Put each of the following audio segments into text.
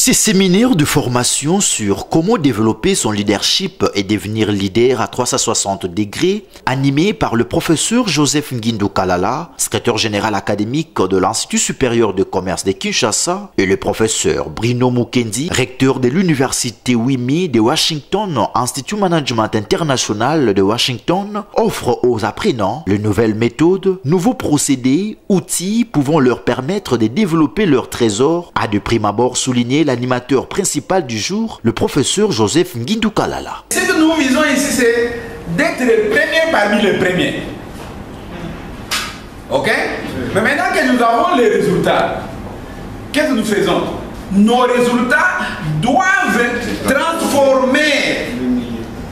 Ces séminaires de formation sur comment développer son leadership et devenir leader à 360 degrés, animés par le professeur Joseph Ngindu Kalala, secrétaire général académique de l'Institut supérieur de commerce de Kinshasa, et le professeur Bruno Mukendi, recteur de l'université WIMI de Washington, Institut Management International de Washington, offrent aux apprenants les nouvelles méthodes, nouveaux procédés, outils pouvant leur permettre de développer leur trésor, a de prime abord souligné l'animateur principal du jour, le professeur Joseph Ngindu Kalala. Ce que nous visons ici, c'est d'être les premiers parmi les premiers. Ok? Mais maintenant que nous avons les résultats, qu'est-ce que nous faisons? Nos résultats doivent transformer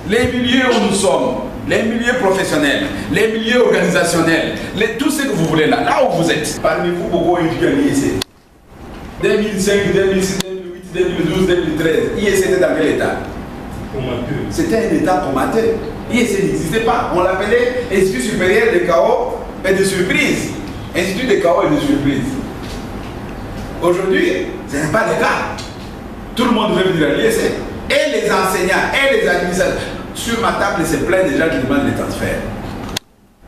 les milieux où nous sommes, les milieux professionnels, les milieux organisationnels, tout ce que vous voulez là où vous êtes. Parmi vous, beaucoup étudiants à l'IEC. 2005, 2006, 2008, 2012, 2013, l'IEC était dans quel état? C'était un état comaté. l'IEC n'existait pas. On l'appelait Institut supérieur de chaos et de surprise. Institut de chaos et de surprise. Aujourd'hui, ce n'est pas le cas. Tout le monde veut venir à l'IEC. Et les enseignants, et les administrateurs. Sur ma table, c'est plein de gens qui demandent les transferts.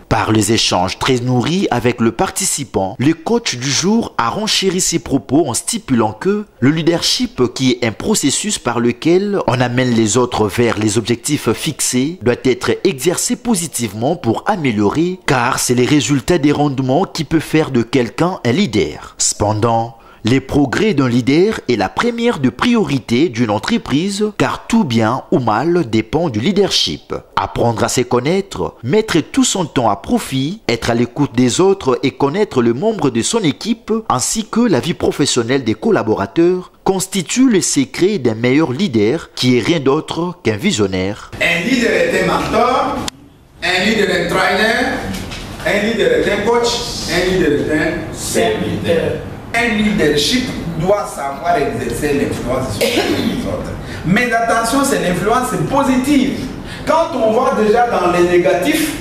Par les échanges très nourris avec le participant, le coach du jour a renchéri ses propos en stipulant que le leadership, qui est un processus par lequel on amène les autres vers les objectifs fixés, doit être exercé positivement pour améliorer, car c'est les résultats des rendements qui peuvent faire de quelqu'un un leader. Cependant, les progrès d'un leader est la première de priorité d'une entreprise, car tout bien ou mal dépend du leadership. Apprendre à se connaître, mettre tout son temps à profit, être à l'écoute des autres et connaître le membre de son équipe, ainsi que la vie professionnelle des collaborateurs, constitue le secret d'un meilleur leader qui est rien d'autre qu'un visionnaire. Un leader est un mentor, un leader est un trainer, un leader est un coach, un leader est un serviteur. Un leadership doit savoir exercer l'influence sur les autres. Mais attention, c'est l'influence positive. Quand on voit déjà dans les négatifs,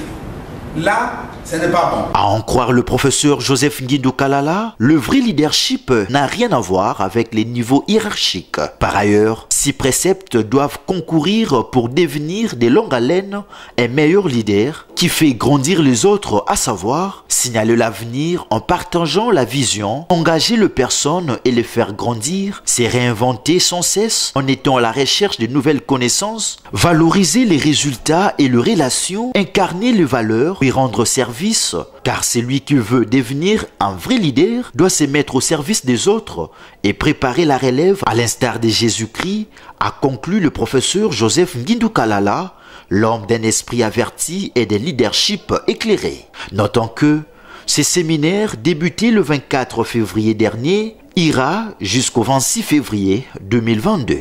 là, ce n'est pas bon. À en croire le professeur Joseph Ngindu Kalala, le vrai leadership n'a rien à voir avec les niveaux hiérarchiques. Par ailleurs, ces préceptes doivent concourir pour devenir de longue haleine un meilleur leader qui fait grandir les autres, à savoir signaler l'avenir en partageant la vision, engager les personnes et les faire grandir, se réinventer sans cesse en étant à la recherche de nouvelles connaissances, valoriser les résultats et les relations, incarner les valeurs et rendre service, car celui qui veut devenir un vrai leader doit se mettre au service des autres et préparer la relève à l'instar de Jésus-Christ, a conclu le professeur Joseph Ngindu Kalala, l'homme d'un esprit averti et d'un leadership éclairé. Notons que ce séminaire, débuté le 24 février dernier, ira jusqu'au 26 février 2022.